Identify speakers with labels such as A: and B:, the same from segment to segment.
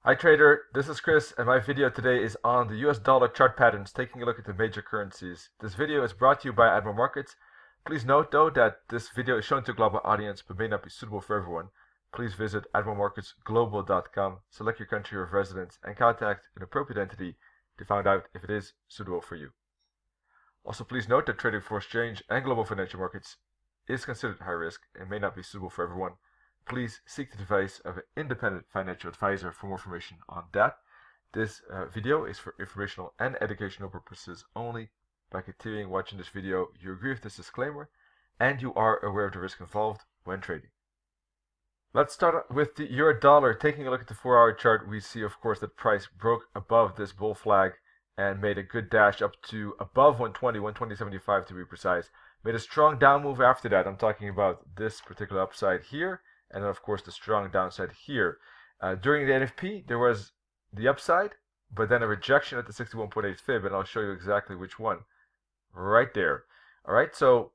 A: Hi trader, this is Chris and my video today is on the US dollar chart patterns, taking a look at the major currencies. This video is brought to you by Admiral Markets. Please note though that this video is shown to a global audience but may not be suitable for everyone. Please visit admiralmarketsglobal.com, select your country of residence and contact an appropriate entity to find out if it is suitable for you. Also please note that trading foreign exchange and global financial markets is considered high risk and may not be suitable for everyone. Please seek the advice of an independent financial advisor for more information on that. This video is for informational and educational purposes only. By continuing watching this video, you agree with this disclaimer and you are aware of the risk involved when trading. Let's start with the euro dollar. Taking a look at the 4-hour chart, we see of course that price broke above this bull flag and made a good dash up to above 120, 120.75 to be precise. Made a strong down move after that. I'm talking about this particular upside here. And then of course the strong downside here. During the NFP there was the upside, but then a rejection at the 61.8 fib, and I'll show you exactly which one. Right there. Alright, so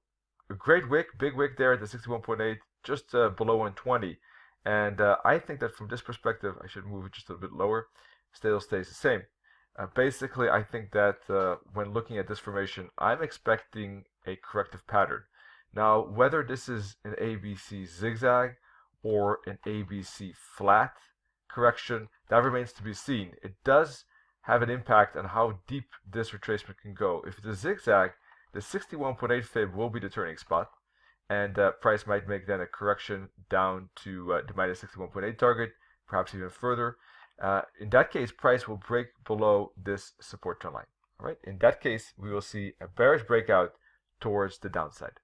A: a great wick, big wick there at the 61.8, just below 120. And I think that from this perspective I should move it just a bit lower. Still stays the same. Basically I think that when looking at this formation I'm expecting a corrective pattern. Now whether this is an ABC zigzag or an ABC flat correction, that remains to be seen. It does have an impact on how deep this retracement can go. If it's a zigzag, the 61.8 fib will be the turning spot, and price might make then a correction down to the minus 61.8 target, perhaps even further. In that case, price will break below this support trend line. All right. In that case, we will see a bearish breakout towards the downside.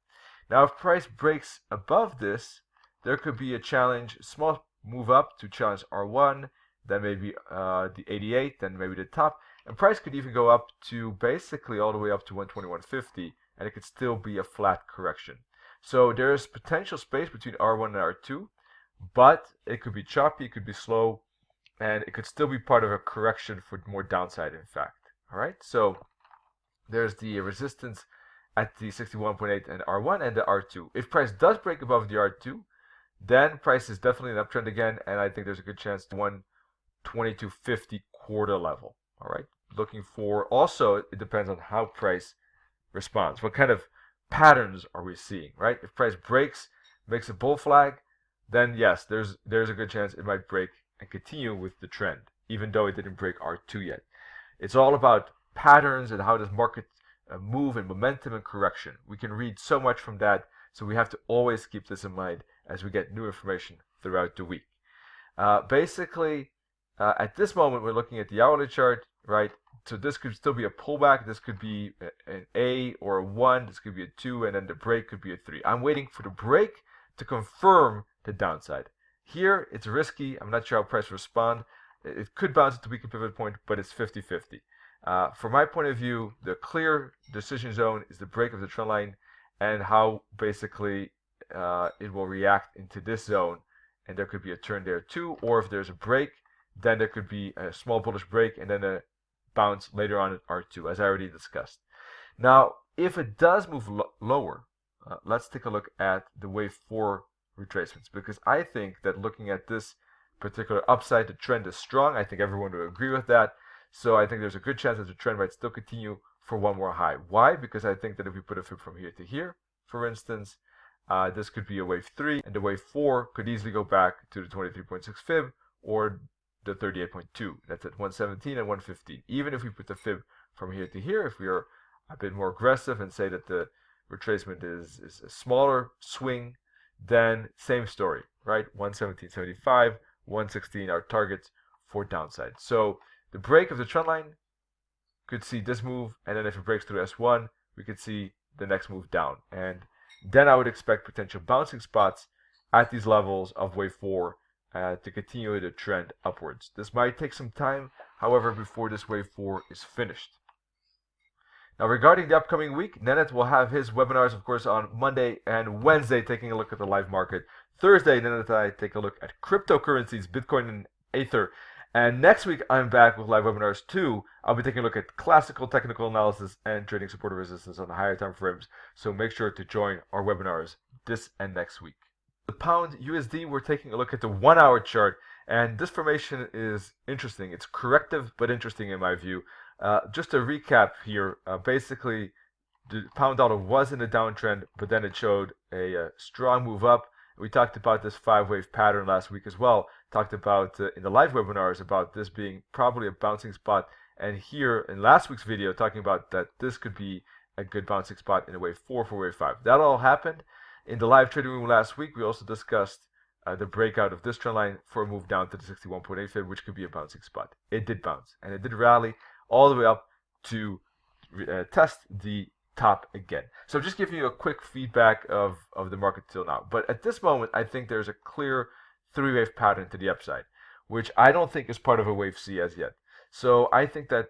A: Now, if price breaks above this, there could be a challenge, small move up to challenge R1, then maybe the 88, then maybe the top, and price could even go up to basically all the way up to 121.50, and it could still be a flat correction. So there's potential space between R1 and R2, but it could be choppy, it could be slow, and it could still be part of a correction for more downside, in fact. All right, so there's the resistance at the 61.8 and R1 and the R2. If price does break above the R2, then price is definitely an uptrend again, and I think there's a good chance to 122.50 quarter level. All right, looking for also, it depends on how price responds. What kind of patterns are we seeing, right? If price breaks, makes a bull flag, then yes, there's a good chance it might break and continue with the trend, even though it didn't break R2 yet. It's all about patterns and how does market move and momentum and correction. We can read so much from that, so we have to always keep this in mind as we get new information throughout the week. Basically, at this moment, we're looking at the hourly chart, right? So this could still be a pullback. This could be an A or a 1. This could be a 2, and then the break could be a 3. I'm waiting for the break to confirm the downside. Here, it's risky. I'm not sure how price will respond. It could bounce at the weekly pivot point, but it's 50-50. From my point of view, the clear decision zone is the break of the trend line and how basically it will react into this zone, and there could be a turn there too, or if there's a break, then there could be a small bullish break and then a bounce later on at R2, as I already discussed. Now, if it does move lower, let's take a look at the wave 4 retracements, because I think that looking at this particular upside, the trend is strong. I think everyone will agree with that. So I think there's a good chance that the trend might still continue for one more high. Why? Because I think that if we put a fib from here to here, for instance, this could be a wave 3, and the wave 4 could easily go back to the 23.6 fib or the 38.2. That's at 117 and 115. Even if we put the fib from here to here, if we are a bit more aggressive and say that the retracement is a smaller swing, then same story, right? 117.75, 116 are targets for downside. So the break of the trend line could see this move, and then if it breaks through S1, we could see the next move down. And then I would expect potential bouncing spots at these levels of wave 4 to continue the trend upwards. This might take some time, however, before this wave 4 is finished. Now, regarding the upcoming week, Nennet will have his webinars, of course, on Monday and Wednesday, taking a look at the live market. Thursday, Nennet and I take a look at cryptocurrencies, Bitcoin and Ether. And next week, I'm back with live webinars too. I'll be taking a look at classical technical analysis and trading support and resistance on the higher time frames. So make sure to join our webinars this and next week. The pound USD, we're taking a look at the 1-hour chart, And this formation is interesting. It's corrective, but interesting in my view. Just to recap here, basically, the pound dollar was in a downtrend, but then it showed a strong move up. We talked about this 5-wave pattern last week as well. Talked about in the live webinars about this being probably a bouncing spot. And here in last week's video, talking about that this could be a good bouncing spot in a wave 4 for wave 5. That all happened. In the live trading room last week, we also discussed the breakout of this trend line for a move down to the 61.8 fib, which could be a bouncing spot. It did bounce, and it did rally all the way up to test the top again. So I'm just giving you a quick feedback of the market till now. But at this moment, I think there's a clear 3-wave pattern to the upside, which I don't think is part of a wave C as yet. So I think that,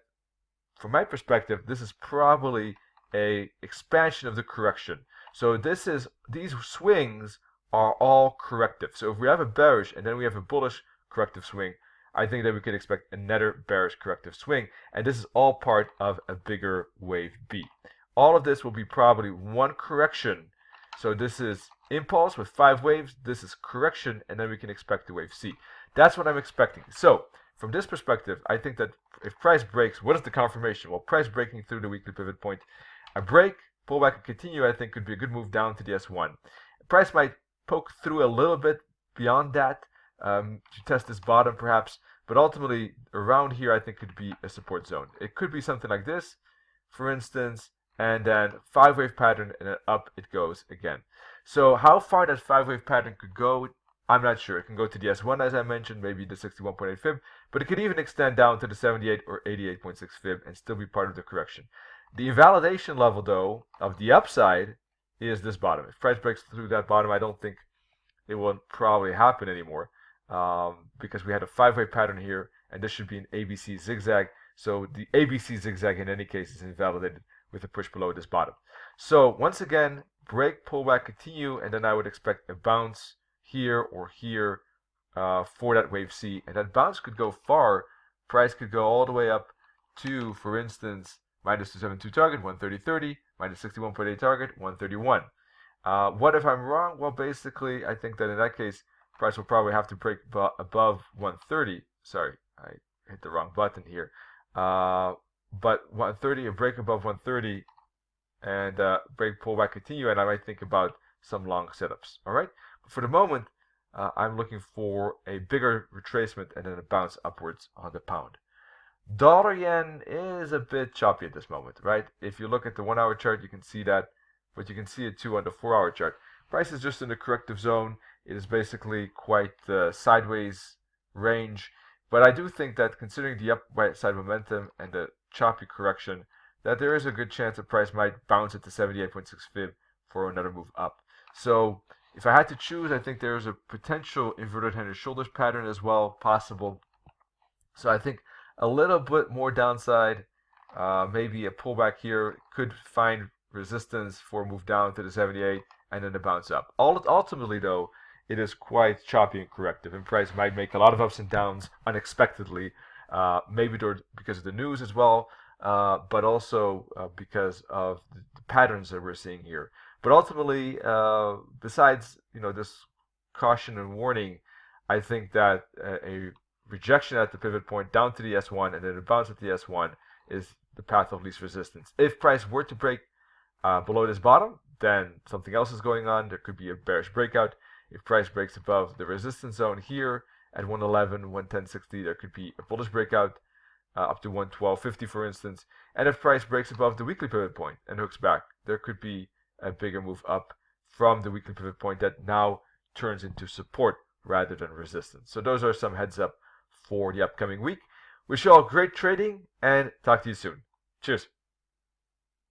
A: from my perspective, this is probably a expansion of the correction. So these swings are all corrective. So if we have a bearish and then we have a bullish corrective swing, I think that we could expect another bearish corrective swing. And this is all part of a bigger wave B. All of this will be probably one correction. So this is impulse with 5 waves. This is correction, and then we can expect the wave C. That's what I'm expecting. So from this perspective, I think that if price breaks, what is the confirmation? Well, price breaking through the weekly pivot point. A break, pullback, and continue, I think could be a good move down to the S1. Price might poke through a little bit beyond that to test this bottom perhaps, but ultimately around here I think could be a support zone. It could be something like this, for instance, and then 5-wave pattern, and then up it goes again. So how far that 5-wave pattern could go, I'm not sure. It can go to the S1 as I mentioned, maybe the 61.8 fib, but it could even extend down to the 78 or 88.6 fib and still be part of the correction. The invalidation level though of the upside is this bottom. If price breaks through that bottom, I don't think it will probably happen anymore because we had a 5-wave pattern here, and this should be an ABC zigzag. So the ABC zigzag in any case is invalidated with a push below this bottom. So once again, break, pullback, continue, and then I would expect a bounce here or here for that wave C. And that bounce could go far. Price could go all the way up to, for instance, minus 272 target, 130.30, minus 61.8 target, 131. What if I'm wrong? Well, basically, I think that in that case, price will probably have to break above 130. Sorry, I hit the wrong button here. But 130, a break above 130, and break, pullback, continue, and I might think about some long setups. All right. But for the moment, I'm looking for a bigger retracement and then a bounce upwards on the pound. Dollar yen is a bit choppy at this moment, right? If you look at the 1-hour chart, you can see that, but you can see it too on the 4-hour chart. Price is just in the corrective zone. It is basically quite sideways range, but I do think that considering the upside momentum and the choppy correction, that there is a good chance that price might bounce at the 78.6 fib for another move up. So if I had to choose, I think there's a potential inverted head and shoulders pattern as well possible. So I think a little bit more downside, maybe a pullback here, could find resistance for a move down to the 78 and then a bounce up. Ultimately though, it is quite choppy and corrective, and price might make a lot of ups and downs unexpectedly, maybe because of the news as well, but also because of the patterns that we're seeing here. But ultimately, besides this caution and warning, I think that a rejection at the pivot point down to the S1 and then a bounce at the S1 is the path of least resistance. If price were to break below this bottom, then something else is going on. There could be a bearish breakout. If price breaks above the resistance zone here at 111, 110.60, there could be a bullish breakout up to 112.50, for instance. And if price breaks above the weekly pivot point and hooks back, there could be a bigger move up from the weekly pivot point that now turns into support rather than resistance. So those are some heads up for the upcoming week. Wish you all great trading and talk to you soon. Cheers.